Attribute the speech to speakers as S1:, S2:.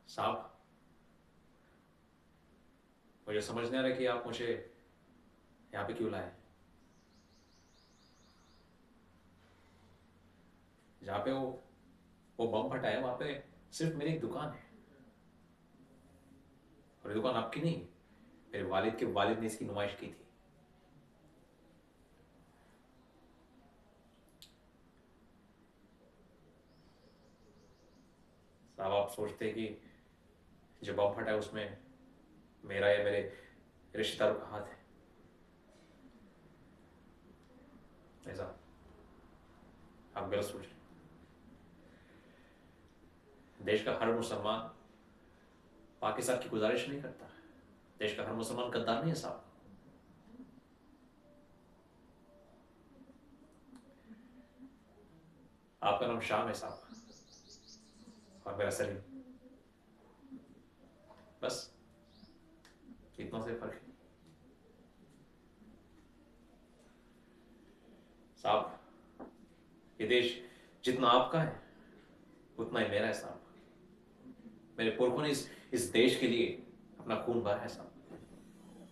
S1: साहब, मुझे समझ नहीं आ रहा कि आप मुझे यहाँ पे क्यों लाए। जहाँ पे वो बम फटा है वहां पे सिर्फ मेरी एक दुकान है। और ये दुकान आपकी नहीं, मेरे वालिद के वालिद ने इसकी नुमाइश की थी। साहब, आप सोचते हैं कि जो बम फटा है उसमें मेरा या मेरे रिश्तेदारों का हाथ है? नहीं साहब, आप गलत सोच रहे हैं। देश का हर मुसलमान पाकिस्तान की गुजारिश नहीं करता। देश का हर मुसलमान गद्दार नहीं है साहब। आपका नाम शाम है साहब, और मेरा सलीम। बस इतना से फर्क है साहब। ये देश जितना आपका है उतना ही मेरा है साहब। मेरे पुरखों ने इस देश के लिए अपना खून बहाया है साहब।